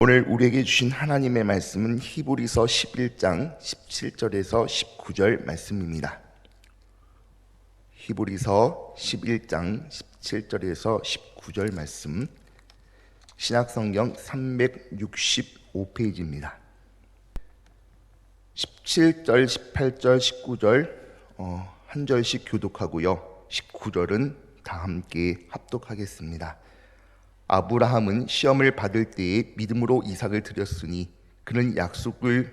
오늘 우리에게 주신 하나님의 말씀은 히브리서 11장 17절에서 19절 말씀입니다. 히브리서 11장 17절에서 19절 말씀, 신약성경 365페이지입니다. 17절, 18절, 19절 한 절씩 교독하고요. 19절은 다 함께 합독하겠습니다. 아브라함은 시험을 받을 때에 믿음으로 이삭을 드렸으니 그는 약속들을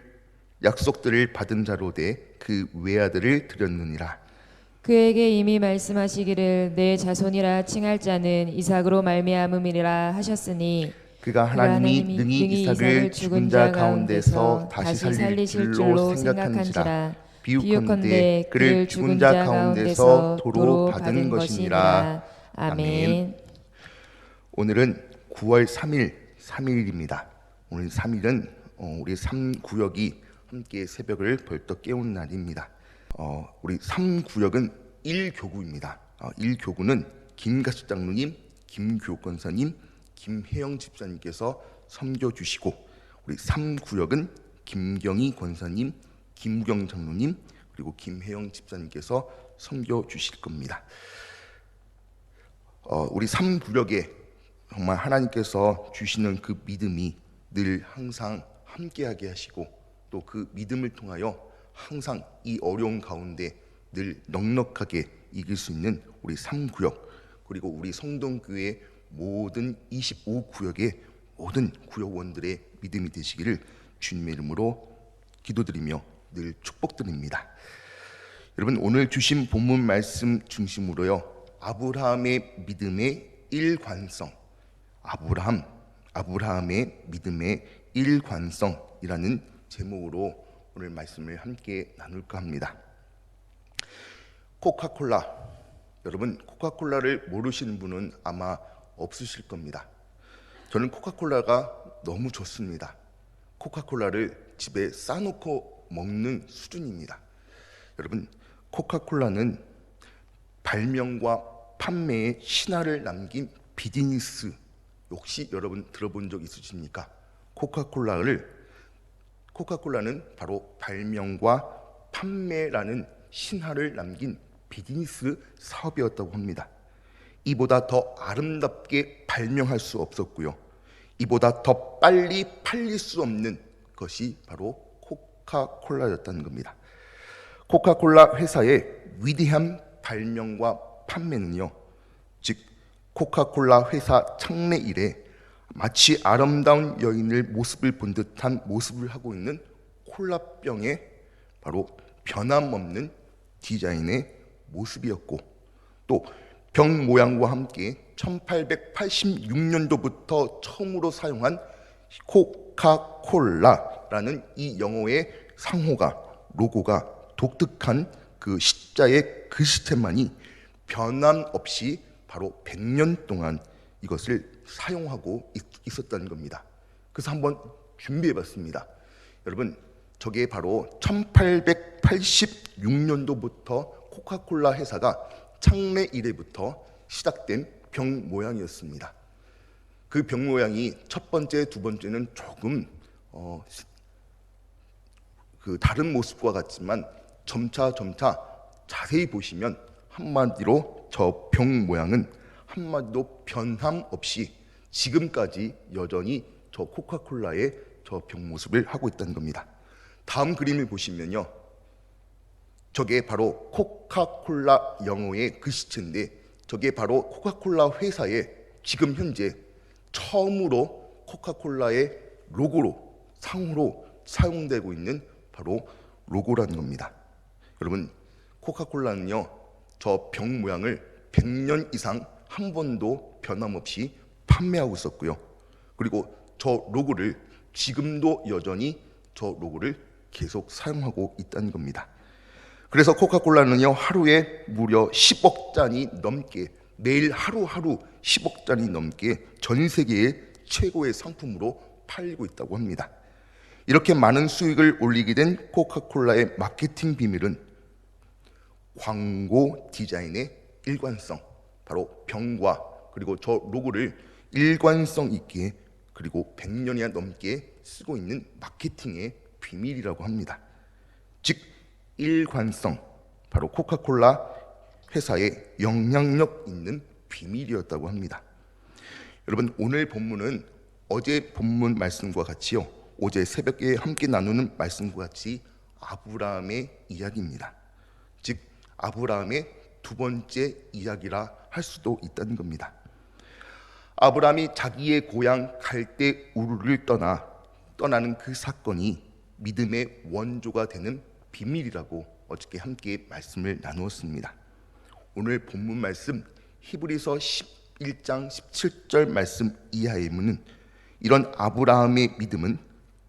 받은 자로 돼 그 외아들을 드렸느니라. 그에게 이미 말씀하시기를 내 자손이라 칭할 자는 이삭으로 말미암음이라 하셨으니 그가 하나님이 능히 이삭을 죽은 자 가운데서 다시 살릴 줄로 생각한지라. 비유컨대 그를 죽은 자 가운데서 도로 받은 것이니라. 아멘. 오늘은 9월 3일 3일입니다. 오늘 3일은 우리 3구역이 함께 새벽을 벌떡 깨운 날입니다. 우리 3구역은 1교구입니다. 1교구는 김가수 장로님, 김교욱 권사님, 김혜영 집사님께서 섬겨 주시고, 우리 3구역은 김경희 권사님, 김우경 장로님, 그리고 김혜영 집사님께서 섬겨 주실 겁니다. 우리 3구역에 정말 하나님께서 주시는 그 믿음이 늘 항상 함께하게 하시고, 또 그 믿음을 통하여 항상 이 어려운 가운데 늘 넉넉하게 이길 수 있는 우리 3구역, 그리고 우리 성동교회 모든 25구역의 모든 구역원들의 믿음이 되시기를 주님의 이름으로 기도드리며 늘 축복드립니다. 여러분, 오늘 주신 본문 말씀 중심으로요, 아브라함의 믿음의 일관성, 아브라함의 믿음의 일관성이라는 제목으로 오늘 말씀을 함께 나눌까 합니다. 코카콜라, 여러분 코카콜라를 모르시는 분은 아마 없으실 겁니다. 저는 코카콜라가 너무 좋습니다. 코카콜라를 집에 싸놓고 먹는 수준입니다. 여러분, 코카콜라는 발명과 판매에 신화를 남긴 비즈니스, 혹시 여러분 들어본 적 있으십니까? 코카콜라는 바로 발명과 판매라는 신화를 남긴 비즈니스 사업이었다고 합니다. 이보다 더 아름답게 발명할 수 없었고요, 이보다 더 빨리 팔릴 수 없는 것이 바로 코카콜라였다는 겁니다. 코카콜라 회사의 위대한 발명과 판매는요, 즉 코카콜라 회사 창례 이래 마치 아름다운 여인을 모습을 본 듯한 모습을 하고 있는 콜라병의 바로 변함없는 디자인의 모습이었고, 또 병 모양과 함께 1886년도부터 처음으로 사용한 코카콜라라는 이 영어의 상호가, 로고가 독특한 그 십자의 글씨체만이 변함없이 바로 100년 동안 이것을 사용하고 있었다는 겁니다. 그래서 한번 준비해봤습니다. 여러분, 저게 바로 1886년도부터 코카콜라 회사가 창례 이래부터 시작된 병 모양이었습니다. 그 병 모양이 첫 번째, 두 번째는 조금 그 다른 모습과 같지만 점차 자세히 보시면 한마디로 저 병 모양은 한마디로 변함없이 지금까지 여전히 저 코카콜라의 저 병 모습을 하고 있다는 겁니다. 다음 그림을 보시면요, 저게 바로 코카콜라 영어의 글씨체인데, 저게 바로 코카콜라 회사의 지금 현재 처음으로 코카콜라의 로고로, 상호로 사용되고 있는 바로 로고라는 겁니다. 여러분, 코카콜라는요, 저 병 모양을 100년 이상 한 번도 변함없이 판매하고 있었고요, 그리고 저 로고를 지금도 여전히 저 로고를 계속 사용하고 있다는 겁니다. 그래서 코카콜라는요, 하루에 무려 10억 잔이 넘게, 매일 하루하루 10억 잔이 넘게 전 세계의 최고의 상품으로 팔리고 있다고 합니다. 이렇게 많은 수익을 올리게 된 코카콜라의 마케팅 비밀은 광고 디자인의 일관성, 바로 병과 그리고 저 로고를 일관성 있게 그리고 100년이나 넘게 쓰고 있는 마케팅의 비밀이라고 합니다. 즉 일관성, 바로 코카콜라 회사의 영향력 있는 비밀이었다고 합니다. 여러분, 오늘 본문은 어제 본문 말씀과 같이요, 어제 새벽에 함께 나누는 말씀과 같이 아브라함의 이야기입니다. 즉 아브라함의 두 번째 이야기라 할 수도 있다는 겁니다. 아브라함이 자기의 고향 갈대 우르를 떠나는 그 사건이 믿음의 원조가 되는 비밀이라고 어저께 함께 말씀을 나누었습니다. 오늘 본문 말씀 히브리서 11장 17절 말씀 이하에는 이런 아브라함의 믿음은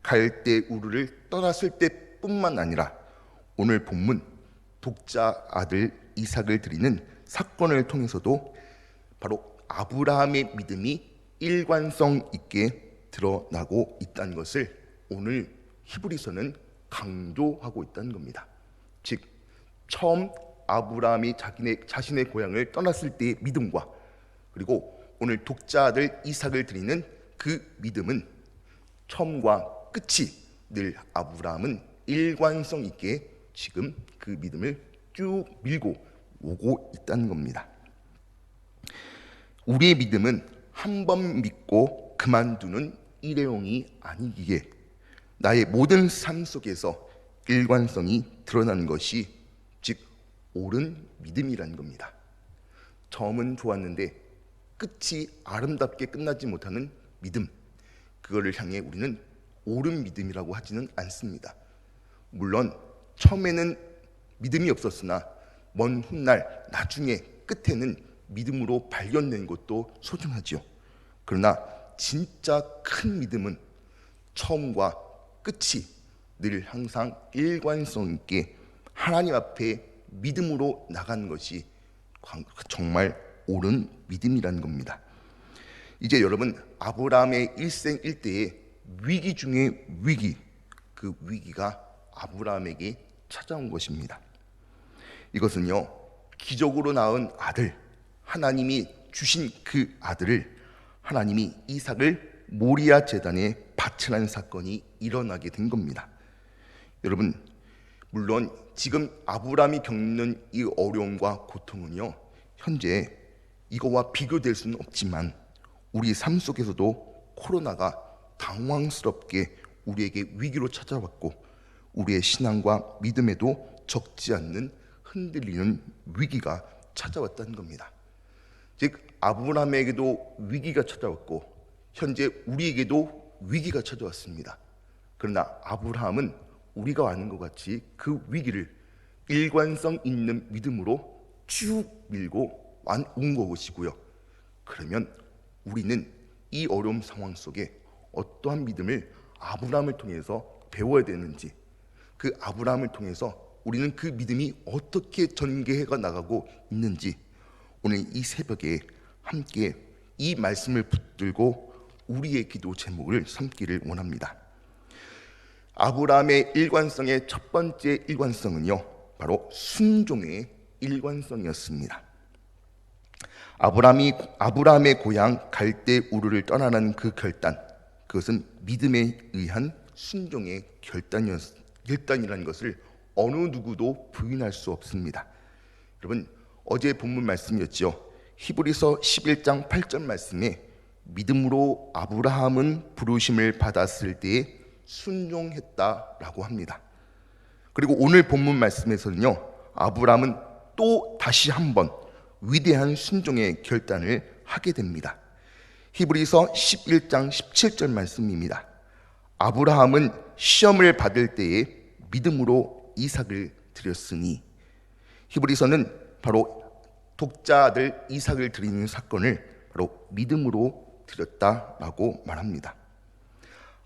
갈대 우르를 떠났을 때뿐만 아니라 오늘 본문 독자 아들 이삭을 드리는 사건을 통해서도 바로 아브라함의 믿음이 일관성 있게 드러나고 있다는 것을 오늘 히브리서는 강조하고 있다는 겁니다. 즉 처음 아브라함이 자신의 고향을 떠났을 때의 믿음과 그리고 오늘 독자 아들 이삭을 드리는 그 믿음은 처음과 끝이 늘 아브라함은 일관성 있게 지금 그 믿음을 쭉 밀고 오고 있다는 겁니다. 우리의 믿음은 한 번 믿고 그만두는 일회용이 아니기에 나의 모든 삶 속에서 일관성이 드러나는 것이 즉 옳은 믿음이라는 겁니다. 처음은 좋았는데 끝이 아름답게 끝나지 못하는 믿음, 그거를 향해 우리는 옳은 믿음이라고 하지는 않습니다. 물론 처음에는 믿음이 없었으나 먼 훗날 나중에 끝에는 믿음으로 발견된 것도 소중하지요. 그러나 진짜 큰 믿음은 처음과 끝이 늘 항상 일관성 있게 하나님 앞에 믿음으로 나가는 것이 정말 옳은 믿음이라는 겁니다. 이제 여러분, 아브라함의 일생일대의 위기 중의 위기, 그 위기가 아브라함에게 찾아온 것입니다. 이것은요, 기적으로 낳은 아들, 하나님이 주신 그 아들을 하나님이 이삭을 모리아 제단에 바치라는 사건이 일어나게 된 겁니다. 여러분, 물론 지금 아브라함이 겪는 이 어려움과 고통은요, 현재 이거와 비교될 수는 없지만 우리 삶 속에서도 코로나가 당황스럽게 우리에게 위기로 찾아왔고 우리의 신앙과 믿음에도 적지 않는 흔들리는 위기가 찾아왔다는 겁니다. 즉 아브라함에게도 위기가 찾아왔고 현재 우리에게도 위기가 찾아왔습니다. 그러나 아브라함은 우리가 아는 것 같이 그 위기를 일관성 있는 믿음으로 쭉 밀고 온 것이고요. 그러면 우리는 이 어려움 상황 속에 어떠한 믿음을 아브라함을 통해서 배워야 되는지, 그 아브라함을 통해서 우리는 그 믿음이 어떻게 전개해 나가고 있는지 오늘 이 새벽에 함께 이 말씀을 붙들고 우리의 기도 제목을 삼기를 원합니다. 아브라함의 일관성의 첫 번째 일관성은요, 바로 순종의 일관성이었습니다. 아브라함의 고향 갈대 우르를 떠나는 그 결단, 그것은 믿음에 의한 순종의 결단이라는 것을 어느 누구도 부인할 수 없습니다. 여러분, 어제 본문 말씀이었죠. 히브리서 11장 8절 말씀에 믿음으로 아브라함은 부르심을 받았을 때에 순종했다라고 합니다. 그리고 오늘 본문 말씀에서는요, 아브라함은 또 다시 한번 위대한 순종의 결단을 하게 됩니다. 히브리서 11장 17절 말씀입니다. 아브라함은 시험을 받을 때에 믿음으로 이삭을 드렸으니, 히브리서는 바로 독자 아들 이삭을 드리는 사건을 바로 믿음으로 드렸다라고 말합니다.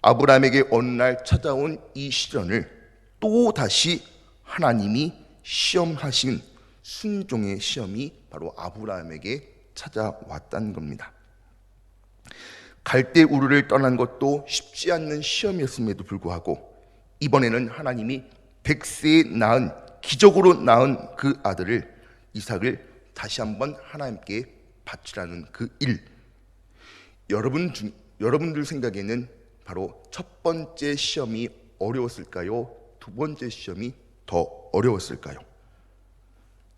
아브라함에게 어느 날 찾아온 이 시련을 또 다시 하나님이 시험하신 순종의 시험이 바로 아브라함에게 찾아왔다는 겁니다. 갈대 우르를 떠난 것도 쉽지 않는 시험이었음에도 불구하고 이번에는 하나님이 100세에 낳은, 기적으로 낳은 그 아들을 이삭을 다시 한번 하나님께 바치라는 그 일, 여러분들 생각에는 바로 첫 번째 시험이 어려웠을까요? 두 번째 시험이 더 어려웠을까요?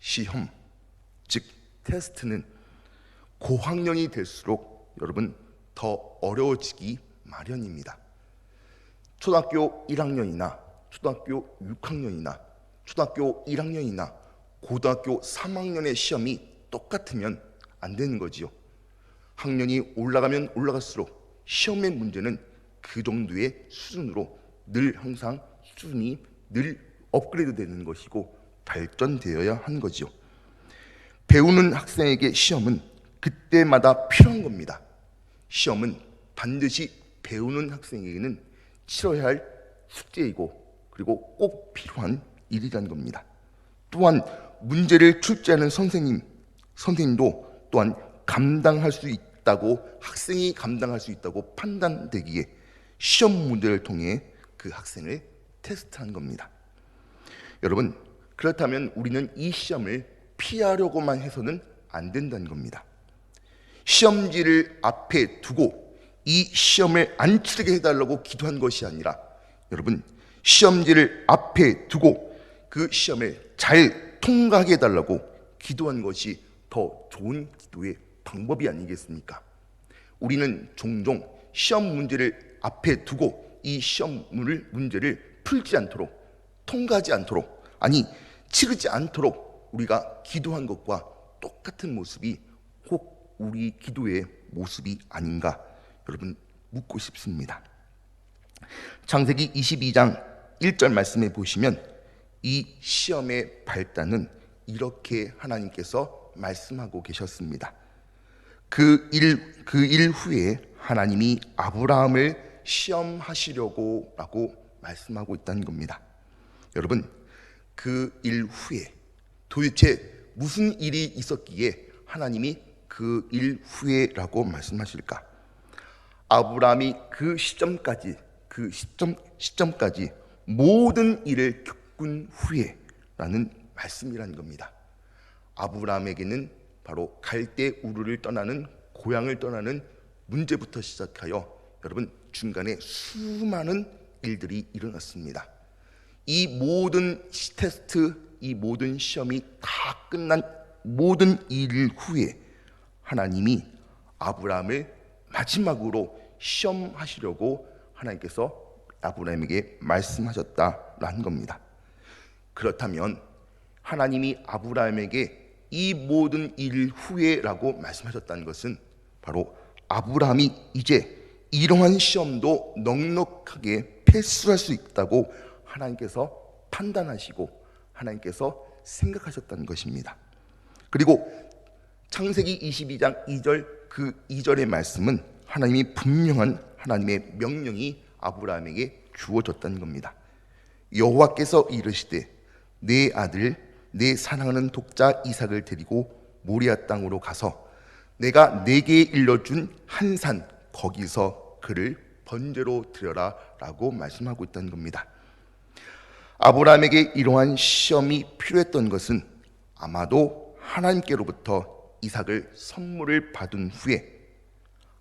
시험, 즉 테스트는 고학년이 될수록 여러분 더 어려워지기 마련입니다. 초등학교 1학년이나 초등학교 6학년이나 초등학교 1학년이나 고등학교 3학년의 시험이 똑같으면 안 되는 거지요. 학년이 올라가면 올라갈수록 시험의 문제는 그 정도의 수준으로 늘 항상 수준이 늘 업그레이드 되는 것이고 발전되어야 하는 거지요. 배우는 학생에게 시험은 그때마다 필요한 겁니다. 시험은 반드시 배우는 학생에게는 치러야 할 숙제이고 그리고 꼭 필요한 일이라는 겁니다. 또한 문제를 출제하는 선생님도 또한 감당할 수 있다고, 학생이 감당할 수 있다고 판단되기에 시험 문제를 통해 그 학생을 테스트한 겁니다. 여러분, 그렇다면 우리는 이 시험을 피하려고만 해서는 안 된다는 겁니다. 시험지를 앞에 두고 이 시험을 안 치르게 해달라고 기도한 것이 아니라, 여러분, 시험지를 앞에 두고 그 시험을 잘 통과하게 해달라고 기도한 것이 더 좋은 기도의 방법이 아니겠습니까? 우리는 종종 시험 문제를 앞에 두고 이 시험 문제를 풀지 않도록, 통과하지 않도록, 아니 치르지 않도록 우리가 기도한 것과 똑같은 모습이 혹 우리 기도의 모습이 아닌가 여러분 묻고 싶습니다. 창세기 22장 1절 말씀에 보시면 이 시험의 발단은 이렇게 하나님께서 말씀하고 계셨습니다. 그 일 후에 하나님이 아브라함을 시험하시려고 라고 말씀하고 있다는 겁니다. 여러분, 그 일 후에 도대체 무슨 일이 있었기에 하나님이 그 일 후에라고 말씀하실까? 아브라함이 그 시점까지 모든 일을 겪은 후에라는 말씀이라는 겁니다. 아브라함에게는 바로 갈대 우르를 떠나는, 고향을 떠나는 문제부터 시작하여 여러분 중간에 수많은 일들이 일어났습니다. 이 모든 테스트, 이 모든 시험이 다 끝난 모든 일 후에 하나님이 아브라함을 마지막으로 시험하시려고 하나님께서 아브라함에게 말씀하셨다라는 겁니다. 그렇다면 하나님이 아브라함에게 이 모든 일 후에라고 말씀하셨다는 것은 바로 아브라함이 이제 이러한 시험도 넉넉하게 패스할 수 있다고 하나님께서 판단하시고 하나님께서 생각하셨다는 것입니다. 그리고 창세기 22장 2절 그 2절의 말씀은 하나님이 분명한 하나님의 명령이 아브라함에게 주어졌다는 겁니다. 여호와께서 이르시되 내 아들 내 사랑하는 독자 이삭을 데리고 모리아 땅으로 가서 내가 내게 일러준 한 산 거기서 그를 번제로 드려라 라고 말씀하고 있다는 겁니다. 아브라함에게 이러한 시험이 필요했던 것은 아마도 하나님께로부터 이삭을 선물을 받은 후에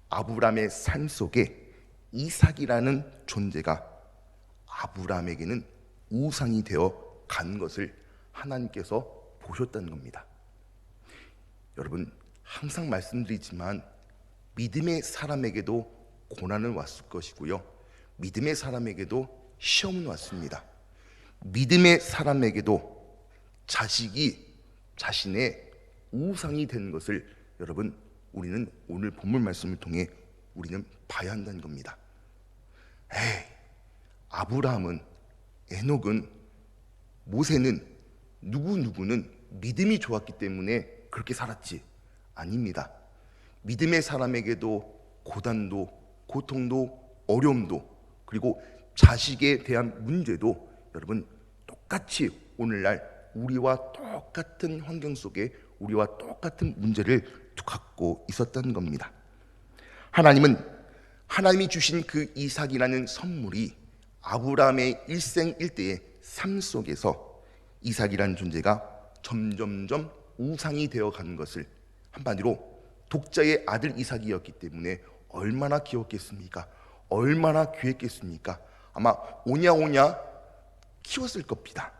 아브라함의 삶 속에 이삭이라는 존재가 아브라함에게는 우상이 되어 간 것을 하나님께서 보셨다는 겁니다. 여러분, 항상 말씀드리지만 믿음의 사람에게도 고난은 왔을 것이고요, 믿음의 사람에게도 시험은 왔습니다. 믿음의 사람에게도 자식이 자신의 우상이 되는 것을 여러분 우리는 오늘 본문 말씀을 통해 우리는 봐야 한다는 겁니다. 아브라함은, 에녹은, 모세는 누구는 믿음이 좋았기 때문에 그렇게 살았지, 아닙니다. 믿음의 사람에게도 고단도, 고통도, 어려움도, 그리고 자식에 대한 문제도 여러분 똑같이 오늘날 우리와 똑같은 환경 속에 우리와 똑같은 문제를 갖고 있었던 겁니다. 하나님이 주신 그 이삭이라는 선물이 아브라함의 일생일대의 삶 속에서 이삭이라는 존재가 점점점 우상이 되어 가는 것을, 한마디로 독자의 아들 이삭이었기 때문에 얼마나 귀엽겠습니까? 얼마나 귀했겠습니까? 아마 오냐오냐 키웠을 겁니다.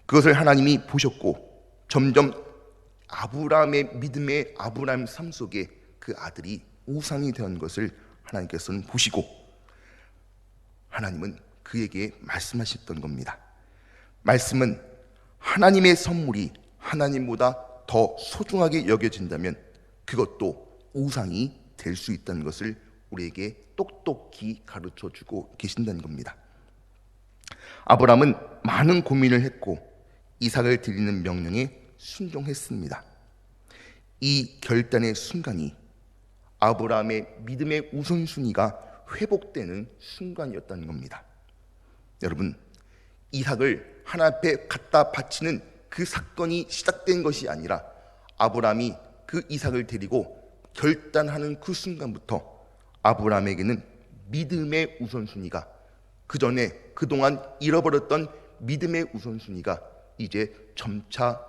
그것을 하나님이 보셨고 점점 아브라함의 믿음의 아브라함 삶 속에 그 아들이 우상이 된 것을 하나님께서는 보시고 하나님은 그에게 말씀하셨던 겁니다. 말씀은 하나님의 선물이 하나님보다 더 소중하게 여겨진다면 그것도 우상이 될 수 있다는 것을 우리에게 똑똑히 가르쳐주고 계신다는 겁니다. 아브라함은 많은 고민을 했고 이삭을 드리는 명령에 순종했습니다. 이 결단의 순간이 아브라함의 믿음의 우선순위가 회복되는 순간이었다는 겁니다. 여러분, 이삭을 하나님 앞에 갖다 바치는 그 사건이 시작된 것이 아니라 아브라함이 그 이삭을 데리고 결단하는 그 순간부터 아브라함에게는 믿음의 우선순위가 그 전에 그동안 잃어버렸던 믿음의 우선순위가 이제 점차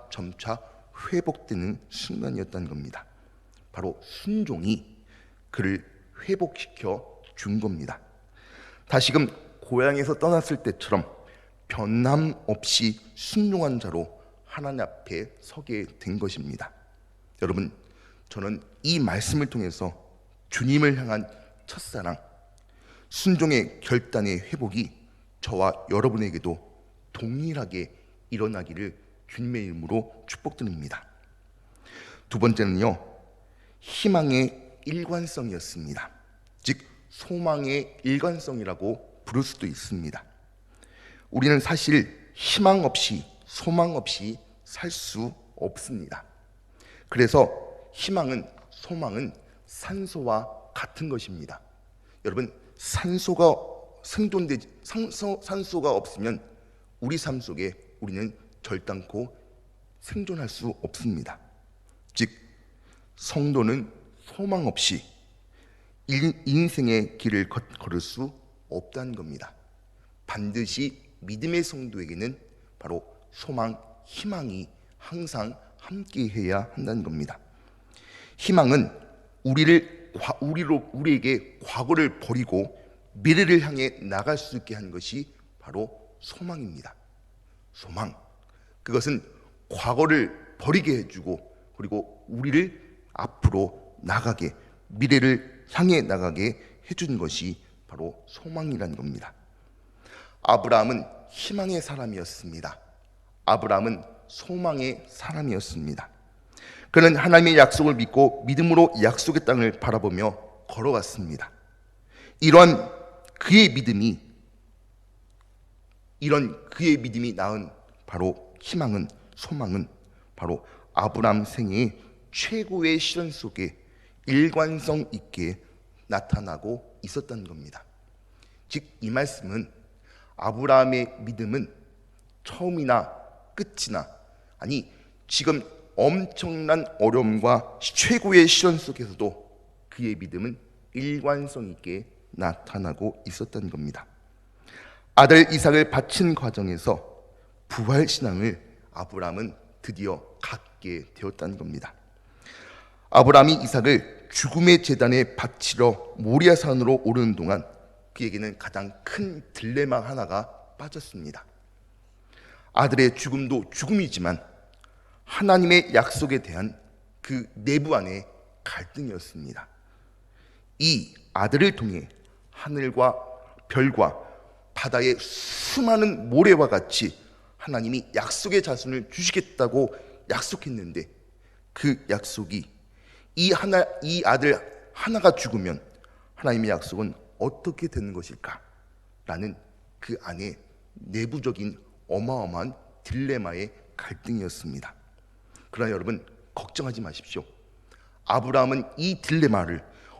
회복되는 순간이었다는 겁니다. 바로 순종이 그를 회복시켜 준 겁니다. 다시금 고향에서 떠났을 때처럼 변함없이 순종한 자로 하나님 앞에 서게 된 것입니다. 여러분, 저는 이 말씀을 통해서 주님을 향한 첫사랑, 순종의 결단의 회복이 저와 여러분에게도 동일하게 일어나기를 주님의 이름으로 축복드립니다. 두 번째는요, 희망의 일관성이었습니다. 즉 소망의 일관성이라고 부를 수도 있습니다. 우리는 사실 희망 없이 소망 없이 살 수 없습니다. 그래서 희망은 소망은 산소와 같은 것입니다. 여러분, 산소가 없으면 우리 삶 속에 우리는 결단코 생존할 수 없습니다. 즉 성도는 소망 없이 인생의 길을 걸을 수 없다는 겁니다. 반드시 믿음의 성도에게는 바로 소망, 희망이 항상 함께해야 한다는 겁니다. 희망은 우리에게 과거를 버리고 미래를 향해 나갈 수 있게 한 것이 바로 소망입니다. 소망, 그것은 과거를 버리게 해주고 그리고 우리를 앞으로 나가게, 미래를 향해 나가게 해준 것이 바로 소망이라는 겁니다. 아브라함은 희망의 사람이었습니다. 아브라함은 소망의 사람이었습니다. 그는 하나님의 약속을 믿고 믿음으로 약속의 땅을 바라보며 걸어갔습니다. 이런 그의 믿음이 낳은 바로 희망은, 소망은 바로 아브라함 생애의 최고의 시련 속에 일관성 있게 나타나고 있었다는 겁니다. 즉 이 말씀은 아브라함의 믿음은 처음이나 끝이나, 아니 지금 엄청난 어려움과 최고의 시련 속에서도 그의 믿음은 일관성 있게 나타나고 있었다는 겁니다. 아들 이삭을 바친 과정에서 부활신앙을 아브라함은 드디어 갖게 되었다는 겁니다. 아브라함이 이삭을 죽음의 제단에 바치러 모리아산으로 오르는 동안 그에게는 가장 큰 딜레마 하나가 빠졌습니다. 아들의 죽음도 죽음이지만 하나님의 약속에 대한 그 내부 안의 갈등이었습니다. 이 아들을 통해 하늘과 별과 바다의 수많은 모래와 같이 하나님이 약속의 자손을 주시겠다고 약속했는데 그 약속이 이 아들 하나가 죽으면 하나님의 약속은 어떻게 되는 것일까? 라는 그 안에 내부적인 어마어마한 딜레마의 갈등이었습니다. 그러나 여러분 걱정하지 마십시오. 아브라함은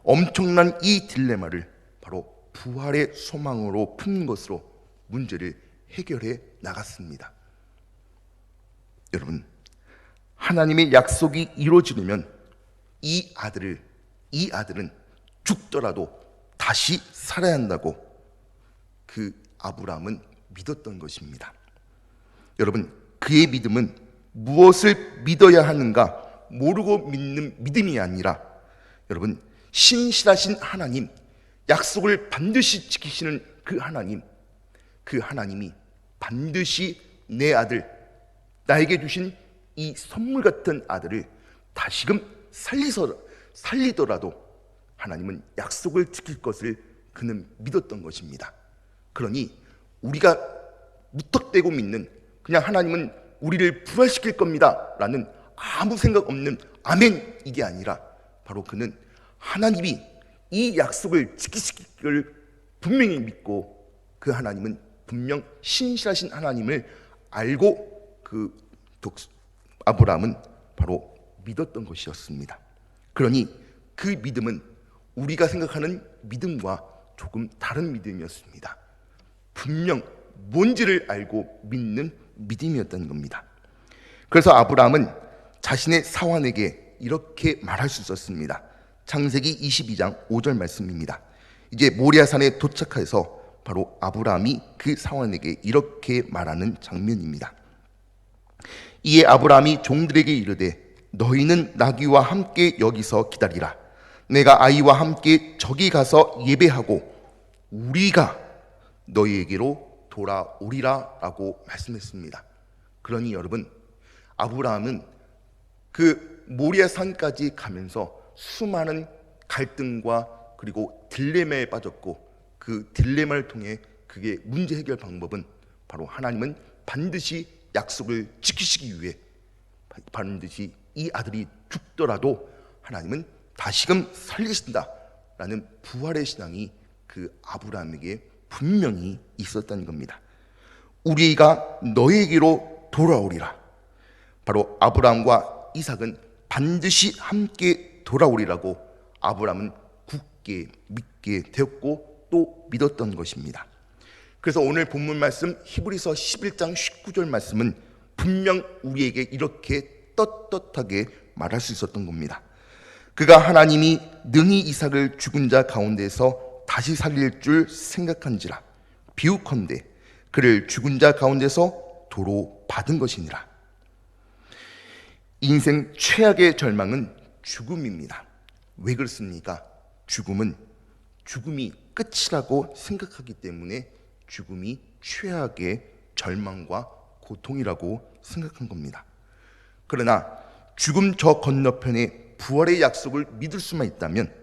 엄청난 이 딜레마를 바로 부활의 소망으로 푼 것으로 문제를 해결해 나갔습니다. 여러분, 하나님의 약속이 이루어지려면 이 아들은 죽더라도 다시 살아야 한다고 그 아브라함은 믿었던 것입니다. 여러분, 그의 믿음은 무엇을 믿어야 하는가 모르고 믿는 믿음이 아니라 여러분 신실하신 하나님, 약속을 반드시 지키시는 그 하나님이 반드시 내 아들, 나에게 주신 이 선물 같은 아들을 다시금 살리더라도 하나님은 약속을 지킬 것을 그는 믿었던 것입니다. 그러니 우리가 무턱대고 믿는, 그냥 하나님은 우리를 부활시킬 겁니다 라는 아무 생각 없는 아멘 이게 아니라, 바로 그는 하나님이 이 약속을 지키실 걸 분명히 믿고, 그 하나님은 분명 신실하신 하나님을 알고 아브라함은 바로 믿었던 것이었습니다. 그러니 그 믿음은 우리가 생각하는 믿음과 조금 다른 믿음이었습니다. 분명 뭔지를 알고 믿는 믿음이었다는 겁니다. 그래서 아브라함은 자신의 사환에게 이렇게 말할 수 있었습니다. 창세기 22장 5절 말씀입니다. 이제 모리아산에 도착해서 바로 아브라함이 그 사환에게 이렇게 말하는 장면입니다. 이에 아브라함이 종들에게 이르되 너희는 나귀와 함께 여기서 기다리라. 내가 아이와 함께 저기 가서 예배하고 우리가 너희에게로 돌아오리라 라고 말씀했습니다. 그러니 여러분, 아브라함은 그 모리아산까지 가면서 수많은 갈등과 그리고 딜레마에 빠졌고, 그 딜레마를 통해 그게 문제 해결 방법은 바로 하나님은 반드시 약속을 지키시기 위해 반드시 이 아들이 죽더라도 하나님은 다시금 살리신다 라는 부활의 신앙이 그 아브라함에게 분명히 있었다는 겁니다. 우리가 너에게로 돌아오리라. 바로 아브라함과 이삭은 반드시 함께 돌아오리라고 아브라함은 굳게 믿게 되었고 또 믿었던 것입니다. 그래서 오늘 본문 말씀 히브리서 11장 19절 말씀은 분명 우리에게 이렇게 떳떳하게 말할 수 있었던 겁니다. 그가 하나님이 능히 이삭을 죽은 자 가운데서 다시 살릴 줄 생각한지라 비유컨대 그를 죽은 자 가운데서 도로 받은 것이니라. 인생 최악의 절망은 죽음입니다. 왜 그렇습니까? 죽음이 끝이라고 생각하기 때문에 죽음이 최악의 절망과 고통이라고 생각한 겁니다. 그러나 죽음 저 건너편에 부활의 약속을 믿을 수만 있다면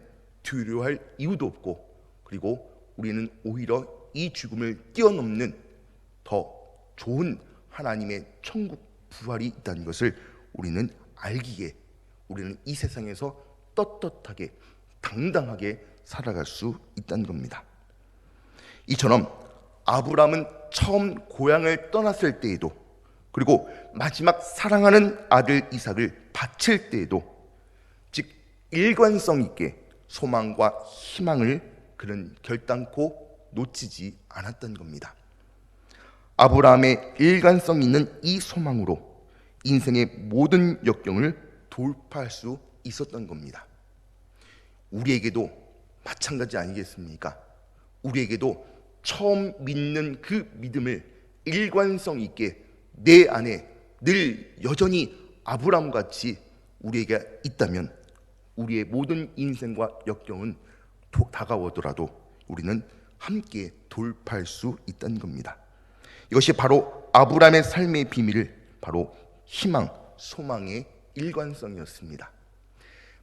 두려워할 이유도 없고, 그리고 우리는 오히려 이 죽음을 뛰어넘는 더 좋은 하나님의 천국 부활이 있다는 것을 우리는 알기에 우리는 이 세상에서 떳떳하게 당당하게 살아갈 수 있다는 겁니다. 이처럼 아브라함은 처음 고향을 떠났을 때에도, 그리고 마지막 사랑하는 아들 이삭을 바칠 때에도, 즉 일관성 있게 소망과 희망을 그는 결단코 놓치지 않았던 겁니다. 아브라함의 일관성 있는 이 소망으로 인생의 모든 역경을 돌파할 수 있었던 겁니다. 우리에게도 마찬가지 아니겠습니까? 우리에게도 처음 믿는 그 믿음을 일관성 있게 내 안에 늘 여전히 아브라함같이 우리에게 있다면 우리의 모든 인생과 역경은 다가오더라도 우리는 함께 돌파할 수 있다는 겁니다. 이것이 바로 아브라함의 삶의 비밀을 바로 희망, 소망의 일관성이었습니다.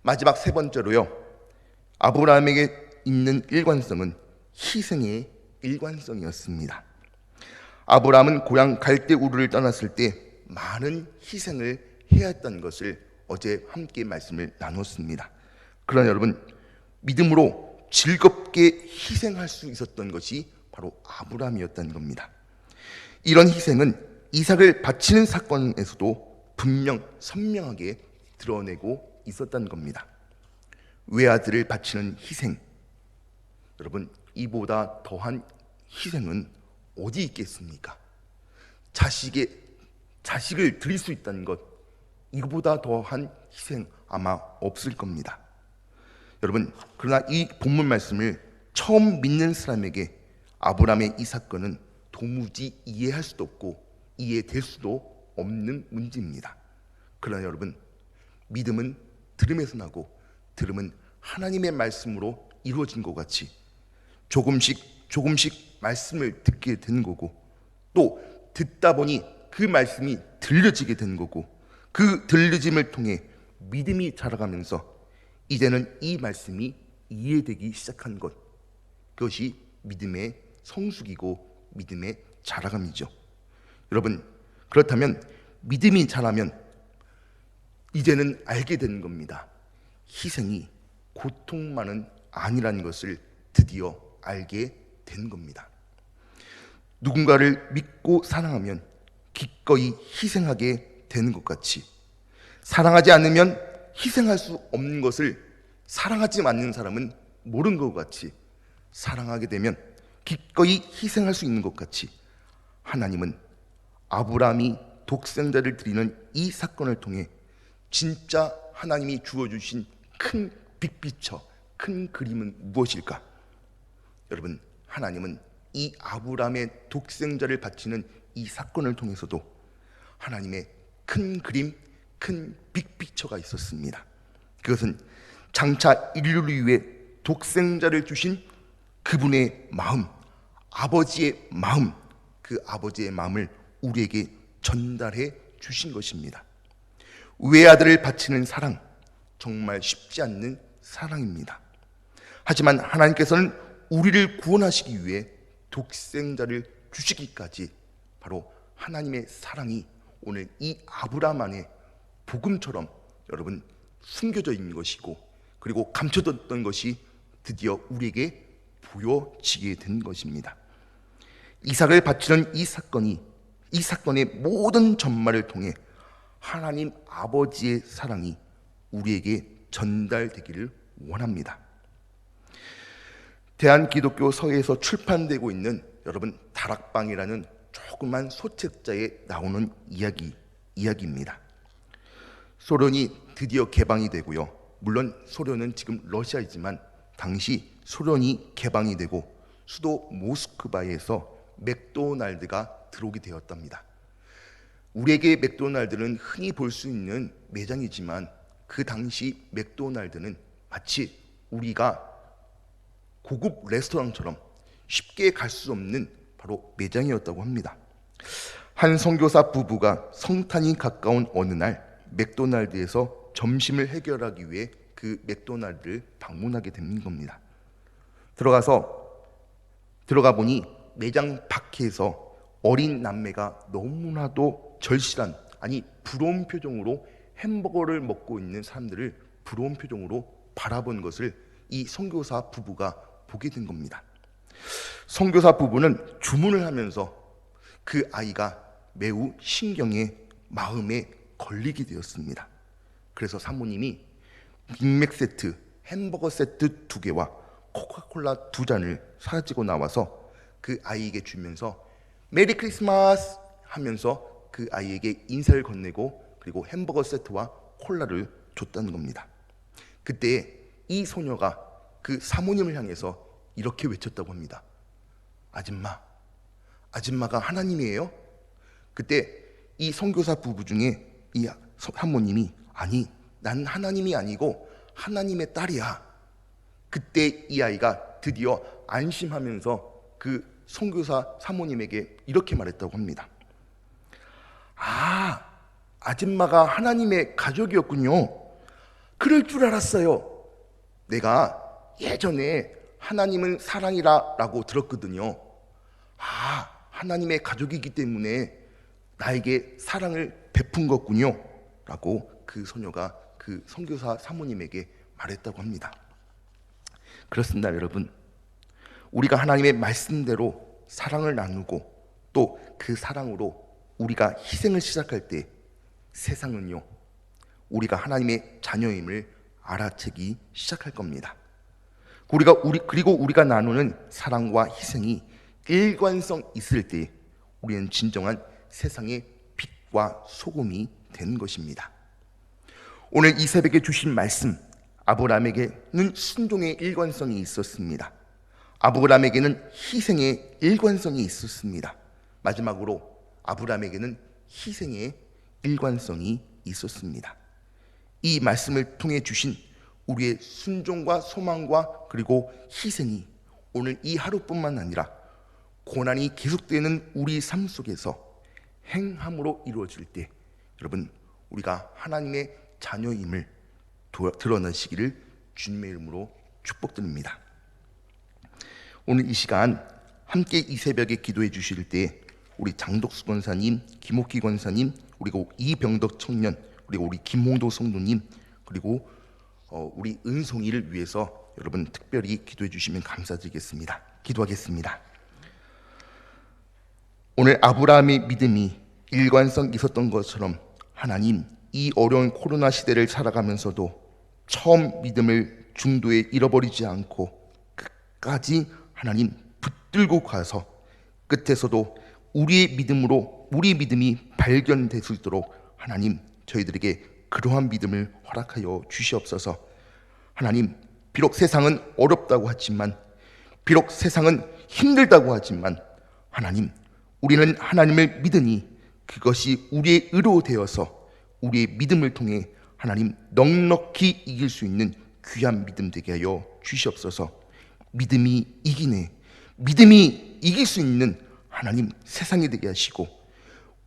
마지막 세 번째로요, 아브라함에게 있는 일관성은 희생의 일관성이었습니다. 아브라함은 고향 갈대 우르를 떠났을 때 많은 희생을 해야 했다는 것을 어제 함께 말씀을 나눴습니다. 그러나 여러분, 믿음으로 즐겁게 희생할 수 있었던 것이 바로 아브라함이었다는 겁니다. 이런 희생은 이삭을 바치는 사건에서도 분명 선명하게 드러내고 있었다는 겁니다. 외아들을 바치는 희생, 여러분, 이보다 더한 희생은 어디 있겠습니까? 자식을 드릴 수 있다는 것, 이거보다 더한 희생 아마 없을 겁니다. 여러분, 그러나 이 본문 말씀을 처음 믿는 사람에게 아브라함의 이 사건은 도무지 이해할 수도 없고 이해될 수도 없는 문제입니다. 그러나 여러분, 믿음은 들음에서 나고 들음은 하나님의 말씀으로 이루어진 것 같이 조금씩 말씀을 듣게 된 거고, 또 듣다 보니 그 말씀이 들려지게 된 거고, 그 들려짐을 통해 믿음이 자라가면서 이제는 이 말씀이 이해되기 시작한 것, 그것이 믿음의 성숙이고 믿음의 자라감이죠. 여러분, 그렇다면 믿음이 자라면 이제는 알게 되는 겁니다. 희생이 고통만은 아니라는 것을 드디어 알게 된 겁니다. 누군가를 믿고 사랑하면 기꺼이 희생하게 되는 것 같이, 사랑하지 않으면 희생할 수 없는 것을 사랑하지 않는 사람은 모르는 것 같이, 사랑하게 되면 기꺼이 희생할 수 있는 것 같이, 하나님은 아브라함이 독생자를 드리는 이 사건을 통해 진짜 하나님이 주어주신 큰 빅피처, 큰 그림은 무엇일까? 여러분, 하나님은 이 아브라함의 독생자를 바치는 이 사건을 통해서도 하나님의 큰 그림, 큰 빅피처가 있었습니다. 그것은 장차 인류를 위해 독생자를 주신 그분의 마음, 아버지의 마음, 그 아버지의 마음을 우리에게 전달해 주신 것입니다. 외아들을 바치는 사랑, 정말 쉽지 않는 사랑입니다. 하지만 하나님께서는 우리를 구원하시기 위해 독생자를 주시기까지 바로 하나님의 사랑이 오늘 이 아브라함 안에 복음처럼 여러분 숨겨져 있는 것이고, 그리고 감춰뒀던 것이 드디어 우리에게 보여지게 된 것입니다. 이삭을 바치는 이 사건의 모든 전말을 통해 하나님 아버지의 사랑이 우리에게 전달되기를 원합니다. 대한기독교 서예에서 출판되고 있는 여러분 다락방이라는 조그만 소책자에 나오는 이야기입니다. 소련이 드디어 개방이 되고요. 물론 소련은 지금 러시아이지만 당시 소련이 개방이 되고 수도 모스크바에서 맥도날드가 들어오게 되었답니다. 우리에게 맥도날드는 흔히 볼 수 있는 매장이지만 그 당시 맥도날드는 마치 우리가 고급 레스토랑처럼 쉽게 갈 수 없는 바로 매장이었다고 합니다. 한 선교사 부부가 성탄이 가까운 어느 날 맥도날드에서 점심을 해결하기 위해 그 맥도날드를 방문하게 되는 겁니다. 들어가 보니 매장 밖에서 어린 남매가 너무나도 절실한, 아니 부러운 표정으로 햄버거를 먹고 있는 사람들을 부러운 표정으로 바라본 것을 이 선교사 부부가 보게 된 겁니다. 선교사 부부는 주문을 하면서 그 아이가 매우 신경에, 마음에 걸리게 되었습니다. 그래서 사모님이 빅맥 세트, 햄버거 세트 2개와 코카콜라 2잔을 사가지고 나와서 그 아이에게 주면서 메리 크리스마스 하면서 그 아이에게 인사를 건네고 그리고 햄버거 세트와 콜라를 줬다는 겁니다. 그때 이 소녀가 그 사모님을 향해서 이렇게 외쳤다고 합니다. 아줌마가 하나님이에요? 그때 이 선교사 부부 중에 이 사모님이 아니, 난 하나님이 아니고 하나님의 딸이야. 그때 이 아이가 드디어 안심하면서 그 선교사 사모님에게 이렇게 말했다고 합니다. 아줌마가 하나님의 가족이었군요. 그럴 줄 알았어요. 내가 예전에 하나님은 사랑이라 라고 들었거든요. 하나님의 가족이기 때문에 나에게 사랑을 베푼 거군요 라고 그 소녀가 그 선교사 사모님에게 말했다고 합니다. 그렇습니다, 여러분. 우리가 하나님의 말씀대로 사랑을 나누고 또 그 사랑으로 우리가 희생을 시작할 때 세상은요, 우리가 하나님의 자녀임을 알아채기 시작할 겁니다. 그리고 우리가 나누는 사랑과 희생이 일관성 있을 때 우리는 진정한 세상의 빛과 소금이 되는 것입니다. 오늘 이 새벽에 주신 말씀, 아브라함에게는 순종의 일관성이 있었습니다. 아브라함에게는 희생의 일관성이 있었습니다. 마지막으로 아브라함에게는 희생의 일관성이 있었습니다. 이 말씀을 통해 주신 우리의 순종과 소망과 그리고 희생이 오늘 이 하루뿐만 아니라 고난이 계속되는 우리 삶 속에서 행함으로 이루어질 때 여러분 우리가 하나님의 자녀임을 드러내시기를 주님의 이름으로 축복드립니다. 오늘 이 시간 함께 이 새벽에 기도해 주실 때 우리 장덕수 권사님, 김옥희 권사님, 그리고 이병덕 청년, 그리고 우리 김홍도 성도님, 그리고 우리 은송이를 위해서 여러분 특별히 기도해 주시면 감사드리겠습니다. 기도하겠습니다. 오늘 아브라함의 믿음이 일관성 있었던 것처럼 하나님 이 어려운 코로나 시대를 살아가면서도 처음 믿음을 중도에 잃어버리지 않고 끝까지 하나님 붙들고 가서 끝에서도 우리의 믿음으로 우리 믿음이 발견될 수 있도록 하나님 저희들에게 그러한 믿음을 허락하여 주시옵소서. 하나님 비록 세상은 어렵다고 하지만 비록 세상은 힘들다고 하지만 하나님 우리는 하나님을 믿으니 그것이 우리의 의로 되어서 우리의 믿음을 통해 하나님 넉넉히 이길 수 있는 귀한 믿음 되게 하여 주시옵소서. 믿음이 이기네, 믿음이 이길 수 있는 하나님 세상이 되게 하시고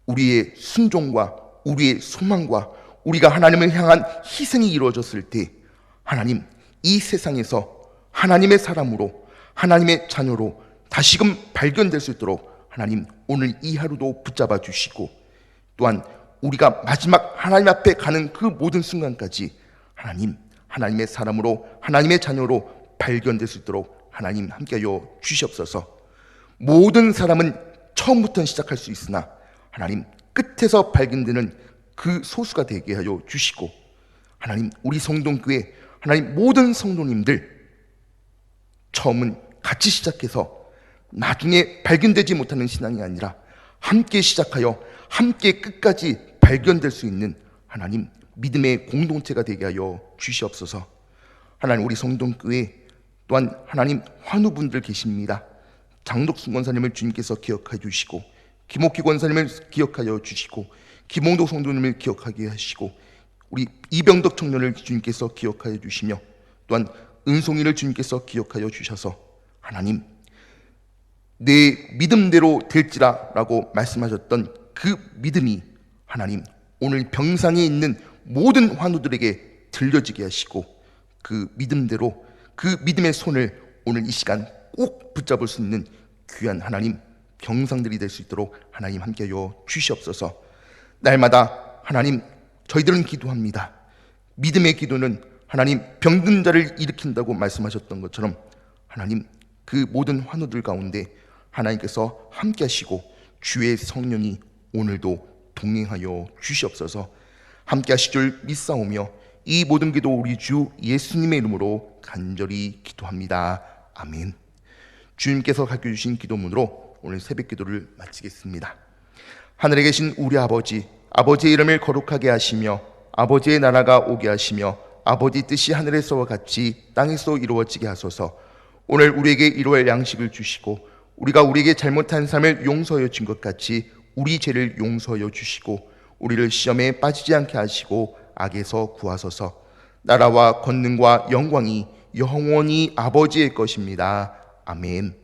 우리의 순종과 우리의 소망과 우리가 하나님을 향한 희생이 이루어졌을 때 하나님 이 세상에서 하나님의 사람으로 하나님의 자녀로 다시금 발견될 수 있도록 하나님 오늘 이 하루도 붙잡아 주시고 또한 우리가 마지막 하나님 앞에 가는 그 모든 순간까지 하나님 하나님의 사람으로 하나님의 자녀로 발견될 수 있도록 하나님 함께하여 주시옵소서. 모든 사람은 처음부터 시작할 수 있으나 하나님 끝에서 발견되는 그 소수가 되게 하여 주시고 하나님 우리 성동교회 하나님 모든 성도님들 처음은 같이 시작해서 나중에 발견되지 못하는 신앙이 아니라 함께 시작하여 함께 끝까지 발견될 수 있는 하나님 믿음의 공동체가 되게 하여 주시옵소서. 하나님 우리 성동교회 또한 하나님 환우분들 계십니다. 장덕수 권사님을 주님께서 기억하여 주시고 김옥희 권사님을 기억하여 주시고 김홍도 성도님을 기억하게 하시고 우리 이병덕 청년을 주님께서 기억하여 주시며 또한 은송이를 주님께서 기억하여 주셔서 하나님 내 믿음대로 될지라 라고 말씀하셨던 그 믿음이 하나님 오늘 병상에 있는 모든 환우들에게 들려지게 하시고 그 믿음대로 그 믿음의 손을 오늘 이 시간 꼭 붙잡을 수 있는 귀한 하나님 병상들이 될 수 있도록 하나님 함께하여 주시옵소서. 날마다 하나님 저희들은 기도합니다. 믿음의 기도는 하나님 병든 자를 일으킨다고 말씀하셨던 것처럼 하나님 그 모든 환우들 가운데 하나님께서 함께하시고 주의 성령이 오늘도 동행하여 주시옵소서. 함께하실 줄 믿사오며 이 모든 기도 우리 주 예수님의 이름으로 간절히 기도합니다. 아멘. 주님께서 가르쳐주신 기도문으로 오늘 새벽 기도를 마치겠습니다. 하늘에 계신 우리 아버지, 아버지의 이름을 거룩하게 하시며 아버지의 나라가 오게 하시며 아버지 뜻이 하늘에서와 같이 땅에서 이루어지게 하소서. 오늘 우리에게 일용할 양식을 주시고 우리가 우리에게 잘못한 삶을 용서하여 준 것 같이 우리 죄를 용서하여 주시고 우리를 시험에 빠지지 않게 하시고 악에서 구하소서. 나라와 권능과 영광이 영원히 아버지의 것입니다. 아멘.